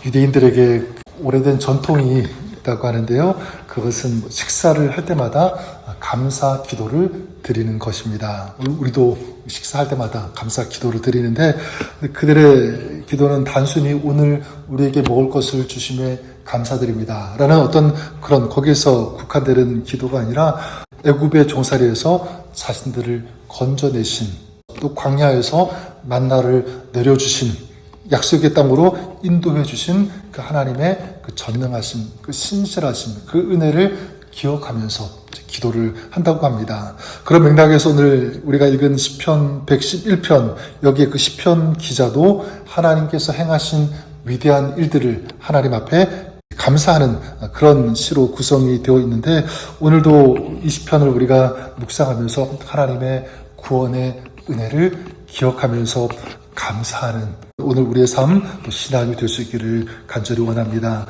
유대인들에게 오래된 전통이 있다고 하는데요. 그것은 식사를 할 때마다 감사 기도를 드리는 것입니다. 우리도 식사할 때마다 감사 기도를 드리는데, 그들의 기도는 단순히 오늘 우리에게 먹을 것을 주심에 감사드립니다 라는 어떤 그런 거기에서 국한되는 기도가 아니라 애굽의 종살이에서 자신들을 건져내신, 또 광야에서 만나를 내려주신, 약속의 땅으로 인도해 주신 그 하나님의 그 전능하심, 그 신실하심, 그 은혜를 기억하면서 기도를 한다고 합니다. 그런 맥락에서 오늘 우리가 읽은 시편 111편, 여기에 그 시편 기자도 하나님께서 행하신 위대한 일들을 하나님 앞에 감사하는 그런 시로 구성이 되어 있는데, 오늘도 이 시편을 우리가 묵상하면서 하나님의 구원의 은혜를 기억하면서 감사하는 오늘 우리의 삶, 또 신앙이 될 수 있기를 간절히 원합니다.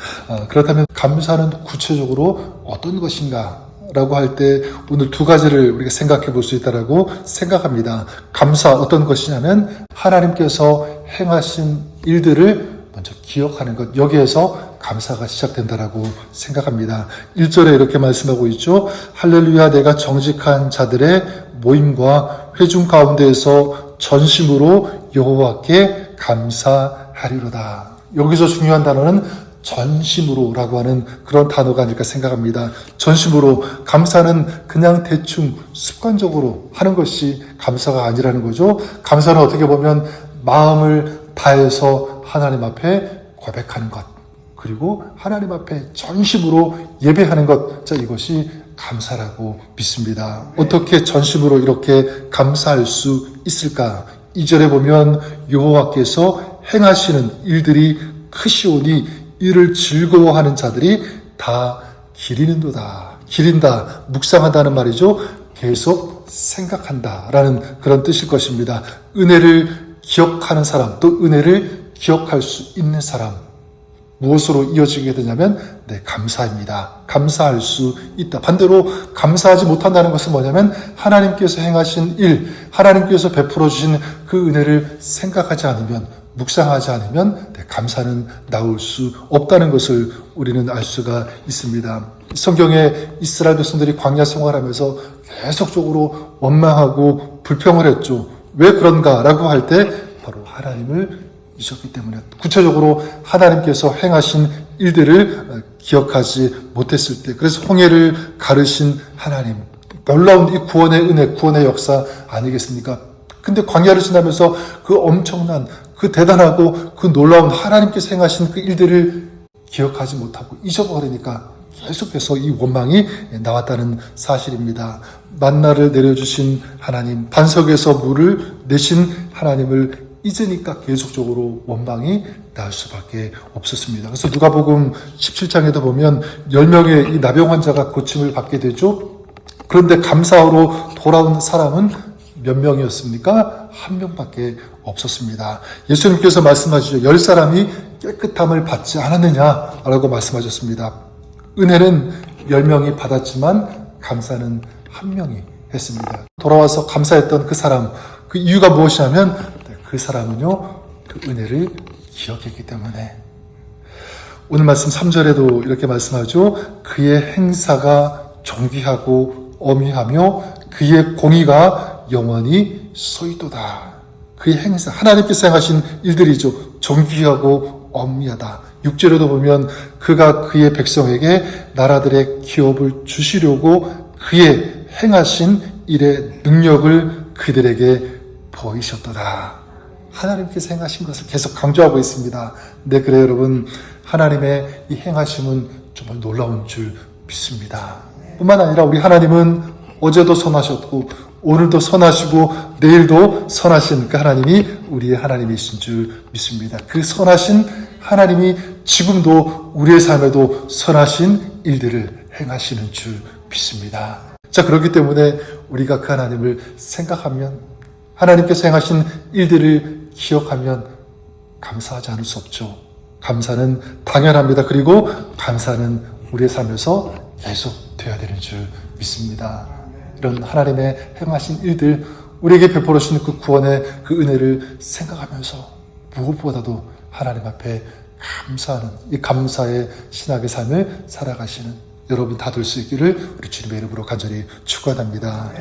그렇다면 감사는 구체적으로 어떤 것인가? 라고 할 때 오늘 두 가지를 우리가 생각해 볼 수 있다라고 생각합니다. 감사 어떤 것이냐면 하나님께서 행하신 일들을 먼저 기억하는 것, 여기에서 감사가 시작된다라고 생각합니다. 1절에 이렇게 말씀하고 있죠. 할렐루야, 내가 정직한 자들의 모임과 회중 가운데에서 전심으로 여호와께 감사하리로다. 여기서 중요한 단어는 전심으로라고 하는 그런 단어가 아닐까 생각합니다. 전심으로, 감사는 그냥 대충 습관적으로 하는 것이 감사가 아니라는 거죠. 감사는 어떻게 보면 마음을 다해서 하나님 앞에 고백하는 것, 그리고 하나님 앞에 전심으로 예배하는 것, 자, 이것이 감사라고 믿습니다. 어떻게 전심으로 이렇게 감사할 수 있을까? 2절에 보면 여호와께서 행하시는 일들이 크시오니 이를 즐거워하는 자들이 다 기리는도다. 기린다, 묵상한다는 말이죠. 계속 생각한다라는 그런 뜻일 것입니다. 은혜를 기억하는 사람, 또 은혜를 기억할 수 있는 사람, 무엇으로 이어지게 되냐면 감사입니다. 감사할 수 있다. 반대로 감사하지 못한다는 것은 뭐냐면 하나님께서 행하신 일, 하나님께서 베풀어 주신 그 은혜를 생각하지 않으면, 묵상하지 않으면 감사는 나올 수 없다는 것을 우리는 알 수가 있습니다. 성경에 이스라엘 백성들이 광야 생활하면서 계속적으로 원망하고 불평을 했죠. 왜 그런가라고 할 때 바로 하나님을 잊었기 때문에, 구체적으로 하나님께서 행하신 일들을 기억하지 못했을 때, 그래서 홍해를 가르신 하나님, 놀라운 이 구원의 은혜, 구원의 역사 아니겠습니까? 근데 광야를 지나면서 그 엄청난, 그 대단하고 그 놀라운 하나님께서 행하신 그 일들을 기억하지 못하고 잊어버리니까 계속해서 이 원망이 나왔다는 사실입니다. 만나를 내려주신 하나님, 반석에서 물을 내신 하나님을 잊으니까 계속적으로 원망이 나올 수밖에 없었습니다. 그래서 누가복음 17장에도 보면 10명의 이 나병 환자가 고침을 받게 되죠. 그런데 감사로 돌아온 사람은 몇 명이었습니까? 한 명밖에 없었습니다. 예수님께서 말씀하시죠. 10사람이 깨끗함을 받지 않았느냐라고 말씀하셨습니다. 은혜는 10명이 받았지만 감사는 한 명이 했습니다. 돌아와서 감사했던 그 사람, 그 이유가 무엇이냐면 그 사람은요, 그 은혜를 기억했기 때문에. 오늘 말씀 3절에도 이렇게 말씀하죠. 그의 행사가 존귀하고 어미하며 그의 공의가 영원히 소이도다. 그의 행사, 하나님께서 행하신 일들이죠. 존귀하고 엄미하다. 6절에도 보면 그가 그의 백성에게 나라들의 기업을 주시려고 그의 행하신 일의 능력을 그들에게 보이셨도다. 하나님께서 행하신 것을 계속 강조하고 있습니다. 네, 그래요, 여러분. 하나님의 이 행하심은 정말 놀라운 줄 믿습니다. 뿐만 아니라 우리 하나님은 어제도 선하셨고 오늘도 선하시고 내일도 선하신 그 하나님이 우리의 하나님이신 줄 믿습니다. 그 선하신 하나님이 지금도 우리의 삶에도 선하신 일들을 행하시는 줄 믿습니다. 자, 그렇기 때문에 우리가 그 하나님을 생각하면, 하나님께서 행하신 일들을 기억하면 감사하지 않을 수 없죠. 감사는 당연합니다. 그리고 감사는 우리의 삶에서 계속 되어야 되는 줄 믿습니다. 이런 하나님의 행하신 일들, 우리에게 베풀어 주신 그 구원의 그 은혜를 생각하면서 무엇보다도 하나님 앞에 감사하는 이 감사의 신학의 삶을 살아가시는 여러분 다 될 수 있기를 우리 주님의 이름으로 간절히 축원합니다.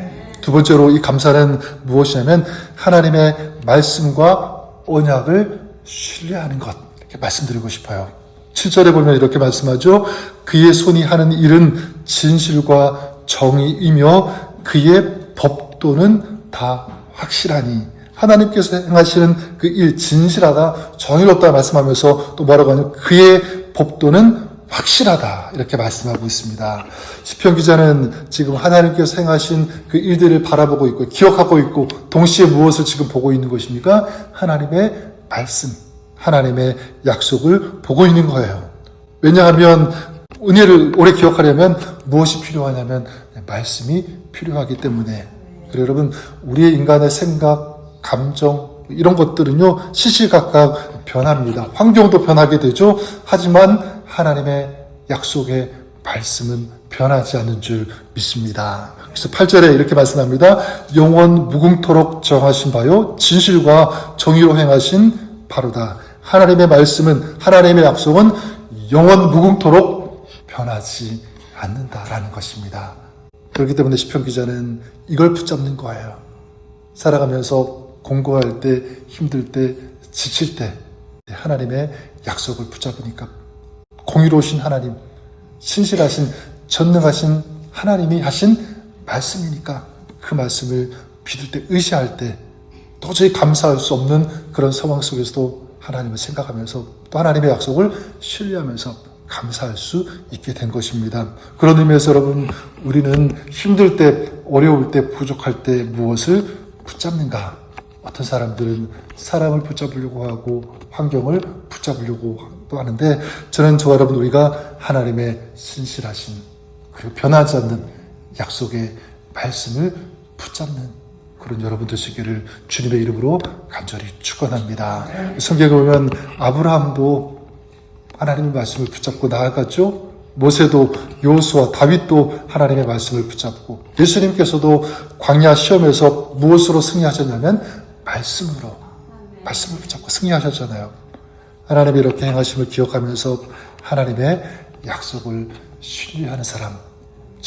두 번째로 이 감사는 무엇이냐면 하나님의 말씀과 언약을 신뢰하는 것, 이렇게 말씀드리고 싶어요. 7절에 보면 이렇게 말씀하죠. 그의 손이 하는 일은 진실과 정의이며 그의 법도는 다 확실하니. 하나님께서 행하시는 그 일 진실하다, 정의롭다 말씀하면서 또 뭐라고 하냐면 그의 법도는 확실하다 이렇게 말씀하고 있습니다. 시편 기자는 지금 하나님께서 행하신 그 일들을 바라보고 있고 기억하고 있고 동시에 무엇을 지금 보고 있는 것입니까? 하나님의 말씀, 하나님의 약속을 보고 있는 거예요. 왜냐하면 은혜를 오래 기억하려면 무엇이 필요하냐면 말씀이 필요하기 때문에. 그래서 여러분 우리의 인간의 생각, 감정 이런 것들은요 시시각각 변합니다. 환경도 변하게 되죠. 하지만 하나님의 약속의 말씀은 변하지 않는 줄 믿습니다. 그래서 8절에 이렇게 말씀합니다. 영원 무궁토록 정하신 바요 진실과 정의로 행하신 바로다. 하나님의 말씀은, 하나님의 약속은 영원 무궁토록 변하지 않는다라는 것입니다. 그렇기 때문에 시편 기자는 이걸 붙잡는 거예요. 살아가면서 공고할 때, 힘들 때, 지칠 때 하나님의 약속을 붙잡으니까 공의로우신 하나님, 신실하신, 전능하신 하나님이 하신 말씀이니까 그 말씀을 믿을 때, 의지할 때 도저히 감사할 수 없는 그런 상황 속에서도 하나님을 생각하면서 또 하나님의 약속을 신뢰하면서 감사할 수 있게 된 것입니다. 그런 의미에서 여러분, 우리는 힘들 때, 어려울 때, 부족할 때 무엇을 붙잡는가? 어떤 사람들은 사람을 붙잡으려고 하고 환경을 붙잡으려고 하는데 저는 저와 여러분 우리가 하나님의 신실하신 그리고 변하지 않는 약속의 말씀을 붙잡는 그런 여러분 되시기를 주님의 이름으로 간절히 축원합니다. 성경에 보면 아브라함도 하나님의 말씀을 붙잡고 나아갔죠. 모세도 여호수아 다윗도 하나님의 말씀을 붙잡고 예수님께서도 광야 시험에서 무엇으로 승리하셨냐면 말씀을 붙잡고 승리하셨잖아요. 하나님이 이렇게 행하심을 기억하면서 하나님의 약속을 신뢰하는 사람,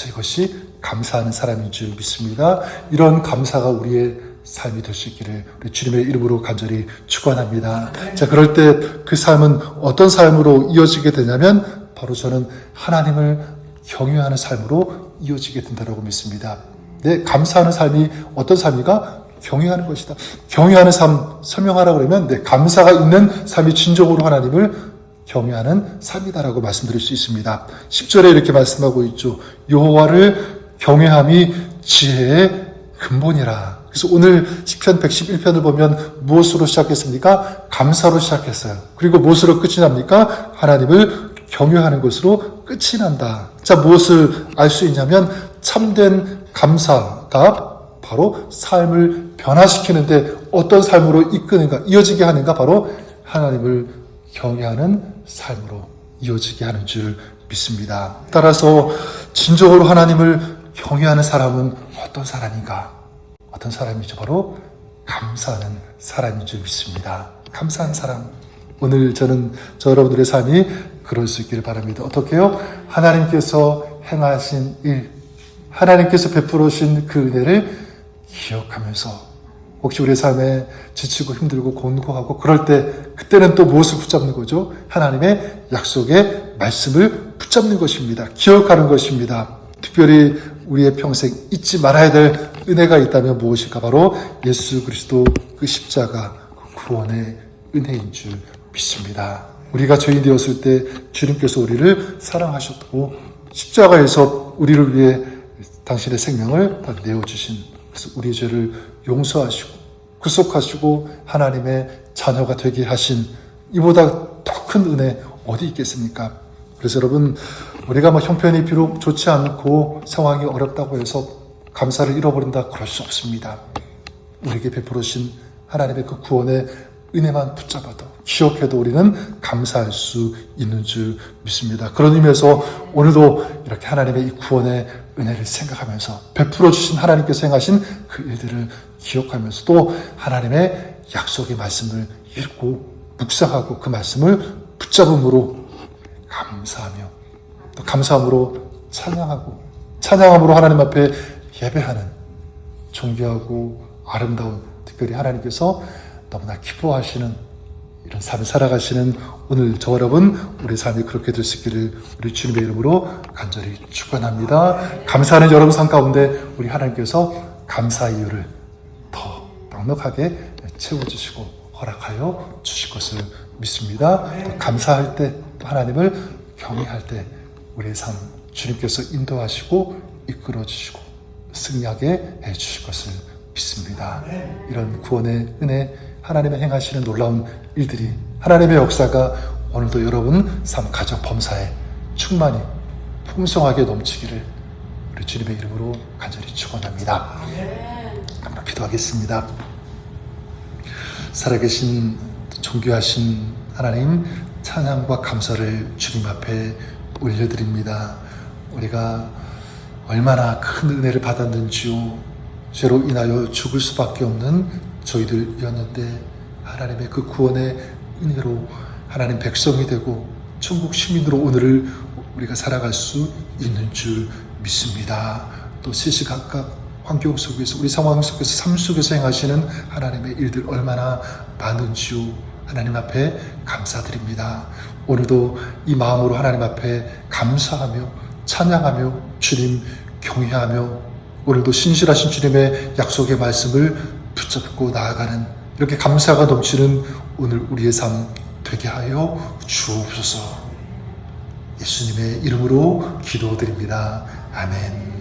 이것이 감사하는 사람인 줄 믿습니다. 이런 감사가 우리의 삶이 될 수 있기를 우리 주님의 이름으로 간절히 축원합니다. 자, 그럴 때 그 삶은 어떤 삶으로 이어지게 되냐면 바로 저는 하나님을 경외하는 삶으로 이어지게 된다고 믿습니다. 네, 감사하는 삶이 어떤 삶인가? 경외하는 것이다. 경외하는 삶 설명하라 그러면 감사가 있는 삶이 진정으로 하나님을 경외하는 삶이다라고 말씀드릴 수 있습니다. 10절에 이렇게 말씀하고 있죠. 여호와를 경외함이 지혜의 근본이라. 그래서 오늘 시편 111편을 보면 무엇으로 시작했습니까? 감사로 시작했어요. 그리고 무엇으로 끝이 납니까? 하나님을 경외하는 것으로 끝이 난다. 자, 무엇을 알 수 있냐면 참된 감사가 바로 삶을 변화시키는데 어떤 삶으로 이끄는가, 이어지게 하는가? 바로 하나님을 경외하는 삶으로 이어지게 하는 줄 믿습니다. 따라서 진정으로 하나님을 경외하는 사람은 어떤 사람인가? 어떤 사람이죠? 바로 감사하는 사람인 줄 믿습니다. 감사하는 사람. 오늘 저는 여러분들의 삶이 그럴 수 있기를 바랍니다. 어떻게요? 하나님께서 행하신 일, 하나님께서 베풀어 주신 그 은혜를 기억하면서 혹시 우리의 삶에 지치고 힘들고 곤고하고 그럴 때 그때는 또 무엇을 붙잡는 거죠? 하나님의 약속의 말씀을 붙잡는 것입니다. 기억하는 것입니다. 특별히 우리의 평생 잊지 말아야 될 은혜가 있다면 무엇일까? 바로 예수 그리스도 그 십자가 그 구원의 은혜인 줄 믿습니다. 우리가 죄인 되었을 때 주님께서 우리를 사랑하셨고 십자가에서 우리를 위해 당신의 생명을 다 내어주신, 그래서 우리의 죄를 용서하시고 구속하시고 하나님의 자녀가 되게 하신 이보다 더 큰 은혜 어디 있겠습니까? 그래서 여러분, 우리가 형편이 비록 좋지 않고 상황이 어렵다고 해서 감사를 잃어버린다, 그럴 수 없습니다. 우리에게 베풀어 주신 하나님의 그 구원의 은혜만 붙잡아도 기억해도 우리는 감사할 수 있는 줄 믿습니다. 그런 의미에서 오늘도 이렇게 하나님의 이 구원의 은혜를 생각하면서 베풀어 주신 하나님께서 행하신 그 일들을 기억하면서 또 하나님의 약속의 말씀을 읽고 묵상하고 그 말씀을 붙잡음으로 감사하며 또 감사함으로 찬양하고 찬양함으로 하나님 앞에 예배하는 존귀하고 아름다운 특별히 하나님께서 너무나 기뻐하시는 이런 삶을 살아가시는 오늘 저 여러분 우리 삶이 그렇게 될 수 있기를 우리 주님의 이름으로 간절히 축원합니다. 감사하는 여러분 삶 가운데 우리 하나님께서 감사 이유를 더 넉넉하게 채워주시고 허락하여 주실 것을 믿습니다. 또 감사할 때 또 하나님을 경외할 때 우리의 삶 주님께서 인도하시고 이끌어 주시고 승리하게 해 주실 것을 믿습니다. 이런 구원의 은혜 하나님의 행하시는 놀라운 일들이 하나님의 역사가 오늘도 여러분 삶 가정 범사에 충만히 풍성하게 넘치기를 우리 주님의 이름으로 간절히 축원합니다. 한번 기도하겠습니다. 살아계신 존귀하신 하나님 찬양과 감사를 주님 앞에 올려드립니다. 우리가 얼마나 큰 은혜를 받았는지요. 죄로 인하여 죽을 수밖에 없는 저희들이었는데 하나님의 그 구원의 은혜로 하나님 백성이 되고 천국 시민으로 오늘을 우리가 살아갈 수 있는 줄 믿습니다. 또 시시각각 환경 속에서 우리 상황 속에서 삶 속에서 행하시는 하나님의 일들 얼마나 많은지요. 하나님 앞에 감사드립니다. 오늘도 이 마음으로 하나님 앞에 감사하며 찬양하며 주님 경외하며 오늘도 신실하신 주님의 약속의 말씀을 붙잡고 나아가는 이렇게 감사가 넘치는 오늘 우리의 삶 되게 하여 주옵소서. 예수님의 이름으로 기도드립니다. 아멘.